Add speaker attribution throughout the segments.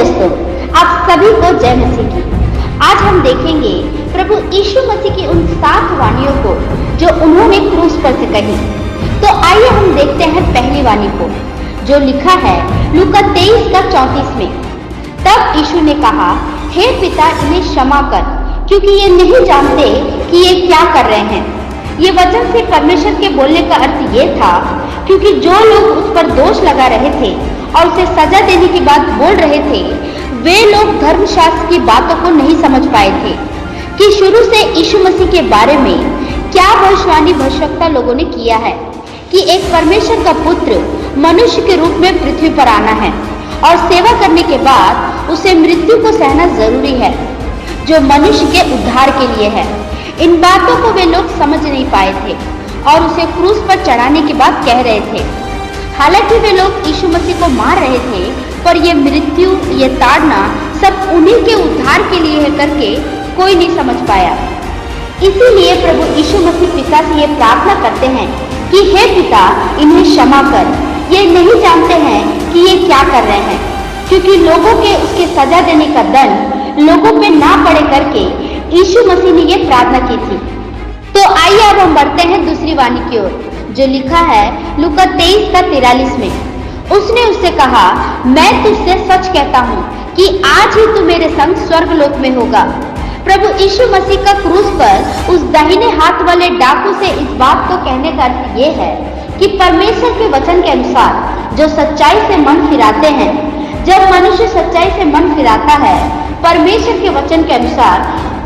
Speaker 1: दोस्तों, आप सभी को जय मसीह की। आज हम देखेंगे प्रभु यीशु मसीह की उन 7 वाणियों को जो उन्होंने क्रूस पर से कही। तो आइए हम देखते हैं पहली वाणी को जो लिखा है लूका 23:34 में। तब यीशु ने कहा, हे पिता, इन्हें क्षमा कर, क्योंकि ये नहीं जानते कि ये क्या कर रहे हैं। ये वचन से परमेश्वर के बोलने का अर्थ ये था, क्योंकि जो लोग उस पर दोष लगा रहे थे और उसे सजा देने की बात बोल रहे थे, वे लोग धर्मशास्त्र की बातों को नहीं समझ पाए थे कि शुरू से यीशु मसीह के बारे में क्या भविष्यवाणी भविष्यवक्ता लोगों ने किया है कि एक परमेश्वर का पुत्र मनुष्य के रूप में पृथ्वी पर आना है और सेवा करने के बाद उसे मृत्यु को सहना जरूरी है, जो मनुष्य के उद्धार के लिए है। इन बातों को वे लोग समझ नहीं पाए थे और उसे क्रूस पर चढ़ाने की बात कह रहे थे। हालांकि वे लोग यीशु मसीह को मार रहे थे, पर ये मृत्यु, ये ताड़ना सब उन्हीं के उद्धार के लिए है करके कोई नहीं समझ पाया। इसीलिए प्रभु यीशु मसीह पिता से ये प्रार्थना करते हैं कि हे पिता, इन्हें क्षमा कर, ये नहीं जानते हैं कि ये क्या कर रहे हैं, क्योंकि लोगों के उसके सजा देने का दंड लोगों पे ना पड़े करके यीशु मसीह ने ये प्रार्थना की थी। तो आइए अब हम बढ़ते हैं दूसरी वाणी की ओर जो लिखा है लूका 23:43 में। उसने उससे कहा, मैं तुझसे सच कहता हूँ कि आज ही तू मेरे संग स्वर्गलोक में होगा। प्रभु यीशु मसीह का क्रूस पर उस दाहिने हाथ वाले डाकू से इस बात को कहने का अर्थ ये है कि परमेश्वर के वचन के अनुसार जो सच्चाई से मन फिराते हैं, जब मनुष्य सच्चाई से मन फिराता है परमेश्वर के वचन के अनुसार,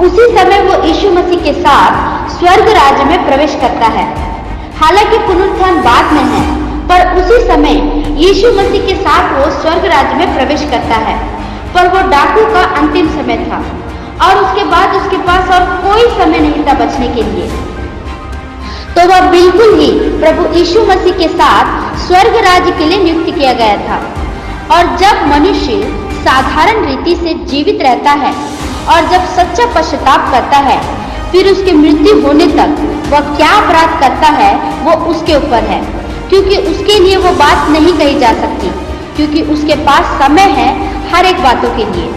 Speaker 1: उसी समय वो यीशु मसीह के साथ स्वर्ग राज्य में प्रवेश करता है। हालांकि पुनरुत्थान बाद में है, पर उसी समय यीशु मसीह के साथ वो स्वर्ग राज्य में प्रवेश करता है। पर वो डाकू का अंतिम समय था और उसके बाद उसके पास और कोई समय नहीं था बचने के लिए। तो वह बिल्कुल ही प्रभु यीशु मसीह के साथ स्वर्ग राज्य के लिए नियुक्त किया गया था। और जब मनुष्य साधारण रीति से जीवित रहता है और जब सच्चा पश्चाताप करता है, फिर उसकी मृत्यु होने तक वह क्या अपराध करता है वो उसके ऊपर है, क्योंकि उसके लिए वो बात नहीं कही जा सकती, क्योंकि उसके पास समय है हर एक बातों के लिए।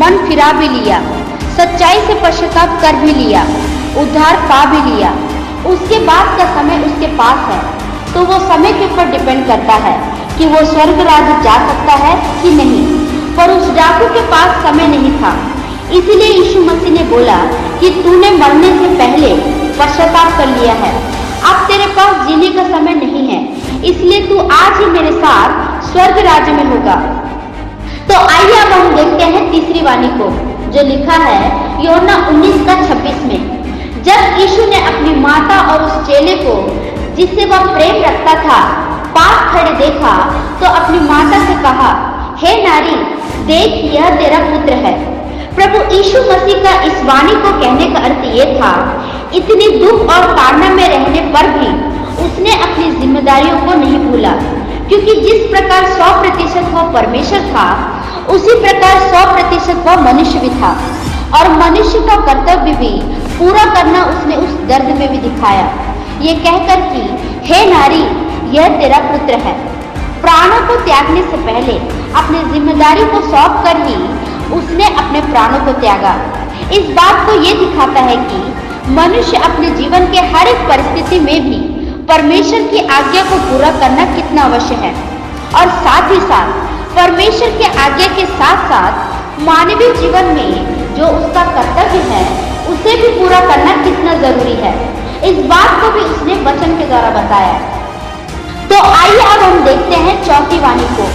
Speaker 1: मन फिरा भी लिया, सच्चाई से पश्चाताप कर भी लिया, उद्धार पा भी लिया, उसके बाद का समय उसके पास है। तो वो समय के ऊपर डिपेंड करता है कि वो स्वर्ग राज्य जा सकता है कि नहीं। पर उस डाकू के पास समय नहीं था, इसीलिए यीशु मसीह ने बोला कि तूने मरने से पहले पश्चाताप कर लिया है, अब तेरे पास जीने का समय नहीं है, इसलिए तू आज ही मेरे साथ स्वर्ग राज्य में होगा। तो आइए अब हम देखते हैं तीसरी वाणी को जो लिखा है यूहन्ना 19:26 में। जब यीशु ने अपनी माता और उस चेले को जिससे वह प्रेम रखता था पास खड़े देखा, तो अपनी माता से कहा, हे नारी, देख, यह तेरा पुत्र है। प्रभु यीशु मसीह का इस वाणी को कहने का अर्थ ये था, इतनी दुख और ताड़ना में रहने पर भी उसने अपनी जिम्मेदारियों को नहीं भूला, क्योंकि जिस प्रकार 100% वह परमेश्वर था, उसी प्रकार 100% वह मनुष्य भी था। और मनुष्य का कर्तव्य भी पूरा करना उसने उस दर्द में भी दिखाया, ये कहकर कि हे नारी, यह तेरा पुत्र है। प्राणों को त्यागने से पहले अपनी जिम्मेदारी को सौंप कर ही उसने अपने प्राणों को त्यागा। इस बात को ये दिखाता है कि मनुष्य अपने जीवन के हर एक परिस्थिति में भी परमेश्वर की आज्ञा को पूरा करना कितना अवश्य है, और साथ ही साथ परमेश्वर की आज्ञा के साथ साथ मानवीय जीवन में जो उसका कर्तव्य है उसे भी पूरा करना कितना जरूरी है। इस बात को भी उसने वचन के द्वारा बताया। तो आइए अब हम देखते हैं चौथी वाणी को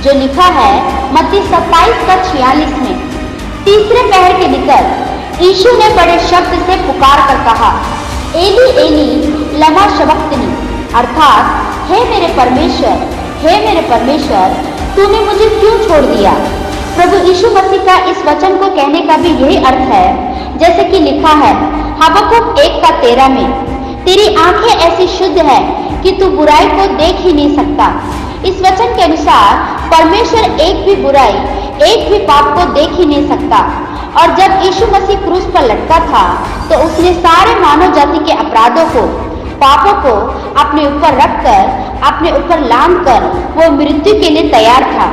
Speaker 1: जो लिखा है मत्ती 27:46 में। तीसरे पहर के निकल यीशु ने बड़े शब्द से पुकार कर कहा, एली एली लमा शबक्तनी, अर्थात हे मेरे परमेश्वर, तूने मुझे क्यों छोड़ दिया। प्रभु यीशु मसीह का इस वचन को कहने का भी यही अर्थ है, जैसे कि लिखा है हबक्कुक 1:13 में, तेरी आंखें ऐसी शुद्ध है कि तू बुराई को देख ही नहीं सकता। इस वचन के अनुसार परमेश्वर एक भी बुराई, एक भी पाप को देख ही नहीं सकता। और जब यीशु मसीह क्रूस पर लटका था तो उसने सारे मानव जाति के अपराधों को, पापों को अपने ऊपर रखकर, अपने ऊपर लांघकर वो मृत्यु के लिए तैयार था।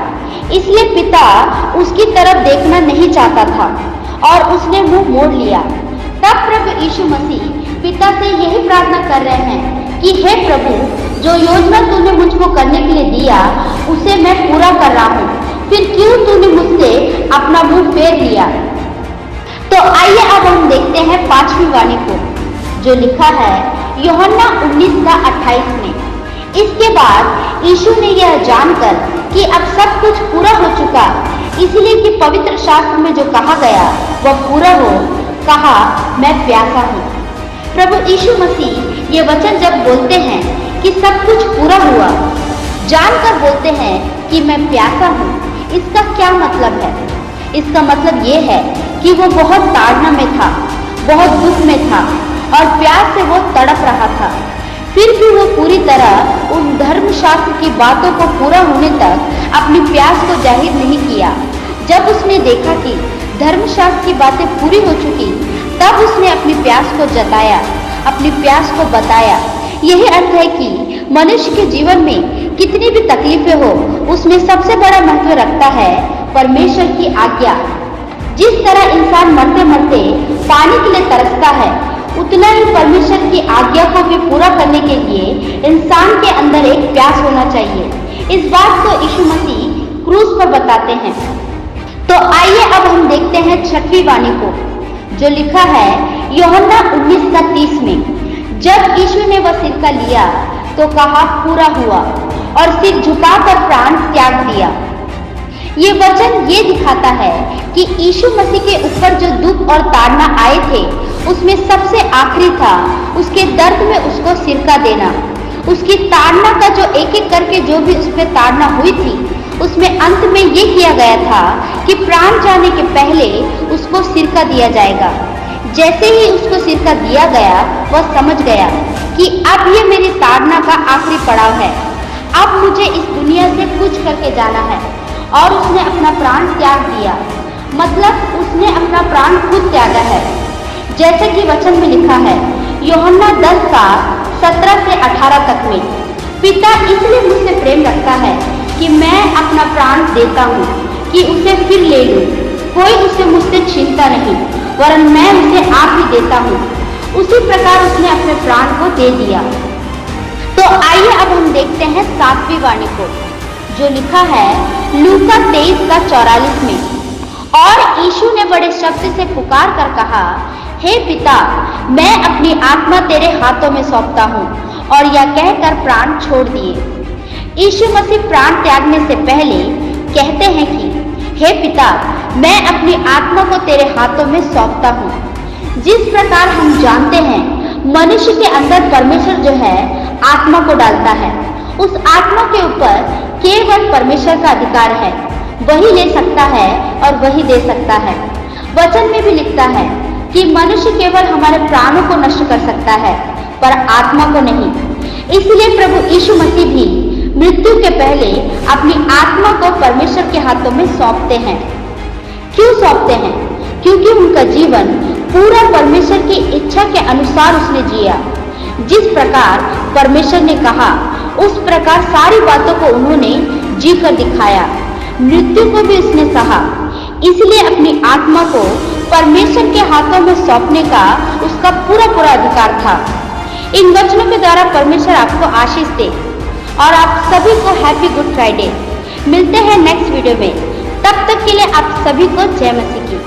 Speaker 1: इसलिए पिता उसकी तरफ देखना नहीं चाहता था और उसने मुंह मोड़ लिया। तब प्रभु यीशु मसीह पिता से यही प्रार्थना कर रहे हैं कि हे प्रभु, जो योजना तूने मुझको करने के लिए दिया उसे मैं पूरा कर रहा हूँ, फिर क्यों तूने मुझसे अपना मुंह फेर लिया। तो आइए अब हम देखते हैं 5वीं वाणी को, जो लिखा है यूहन्ना 19:28 में। इसके बाद यीशु ने यह जानकर कि अब सब कुछ पूरा हो चुका, इसलिए कि पवित्र शास्त्र में जो कहा गया वह पूरा हो, कहा मैं प्यासा हूँ। प्रभु यीशु मसीह ये वचन जब बोलते हैं कि सब कुछ पूरा हुआ, जानकर बोलते हैं कि मैं प्यासा हूँ, इसका क्या मतलब है? इसका मतलब ये है कि वो बहुत ताड़ना में था, बहुत दुख में था और प्यास से वो तड़प रहा था। फिर भी वो पूरी तरह उन धर्मशास्त्र की बातों को पूरा होने तक अपनी प्यास को जाहिर नहीं किया। जब उसने देखा कि धर्मशास्त्र की बातें पूरी हो चुकी, तब उसने अपनी प्यास को जताया, अपनी प्यास को बताया। यही अर्थ है कि मनुष्य के जीवन में कितनी भी तकलीफें हो, उसमें सबसे बड़ा महत्व रखता है परमेश्वर की आज्ञा। जिस तरह इंसान मरते मरते पानी के लिए तरसता है, उतना ही परमेश्वर की आज्ञा को भी पूरा करने के लिए इंसान के अंदर एक प्यास होना चाहिए। इस बात को यीशु मसीह क्रूस पर बताते हैं। तो आइए अब हम देखते हैं 6वीं वाणी को, जो लिखा है यूहन्ना 19:30 में। जब यीशु ने वह सिरका लिया तो कहा पूरा हुआ, और सिर झुकाकर प्राण त्याग दिया। ये वचन ये दिखाता है कि यीशु मसीह के ऊपर जो दुख और ताड़ना आए थे, उसमें सबसे आखिरी था उसके दर्द में उसको सिरका देना। उसकी ताड़ना का जो एक एक करके जो भी उस पर ताड़ना हुई थी, उसमें अंत में ये किया गया था कि प्राण जाने के पहले उसको सिरका दिया जाएगा। जैसे ही उसको सिरका दिया गया, वह समझ गया कि अब ये मेरी ताड़ना का आखिरी पड़ाव है, अब मुझे इस दुनिया से कूच करके जाना है। और उसने अपना प्राण त्याग दिया, मतलब उसने अपना प्राण खुद त्यागा है। जैसे कि वचन में लिखा है यूहन्ना 10:17 से 18 तक में, पिता इसलिए मुझसे प्रेम रखता है कि मैं अपना प्राण देता हूँ कि उसे फिर ले लूँ। कोई उसे मुझसे छीनता नहीं, वरन मैं उसे आप ही देता हूँ। उसी प्रकार उसने अपने प्राण को दे दिया। तो आइए अब हम देखते हैं 7वीं वाणी को, जो लिखा है लूका 23:44 में। और यीशु ने बड़े शब्द से पुकार कर कहा, हे पिता, मैं अपनी आत्मा तेरे हाथों में सौंपता हूँ। और यह कहकर प्राण छोड़ दिए। यीशु मसीह प्राण त्यागने से पहले कहते हैं कि हे पिता, मैं अपनी आत्मा को तेरे हाथों में सौंपता हूँ। जिस प्रकार हम जानते हैं मनुष्य के अंदर परमेश्वर जो है आत्मा को डालता है, उस आत्मा के ऊपर केवल परमेश्वर का अधिकार है। वही ले सकता है और वही दे सकता है। वचन में भी लिखता है कि मनुष्य केवल हमारे प्राणों को नष्ट कर सकता है, पर आत्मा को नहीं। इसलिए प्रभु यीशु मसीह भी मृत्यु के पहले अपनी आत्मा को परमेश्वर के हाथों में सौंपते हैं। क्यों सौंपते हैं? क्योंकि उनका जीवन पूरा परमेश्वर की इच्छा के अनुसार उसने जिया। जिस प्रकार परमेश्वर ने कहा, उस प्रकार सारी बातों को उन्होंने जी कर दिखाया। मृत्यु को भी उसने सहा। इसलिए अपनी आत्मा को परमेश्वर के हाथों में सौंपने का उसका पूरा अधिकार था। इन वचनों के द्वारा परमेश्वर आपको आशीष दे और आप सभी को हैप्पी गुड फ्राइडे। मिलते हैं नेक्स्ट वीडियो में। तब तक के लिए आप सभी को जय मसीह की।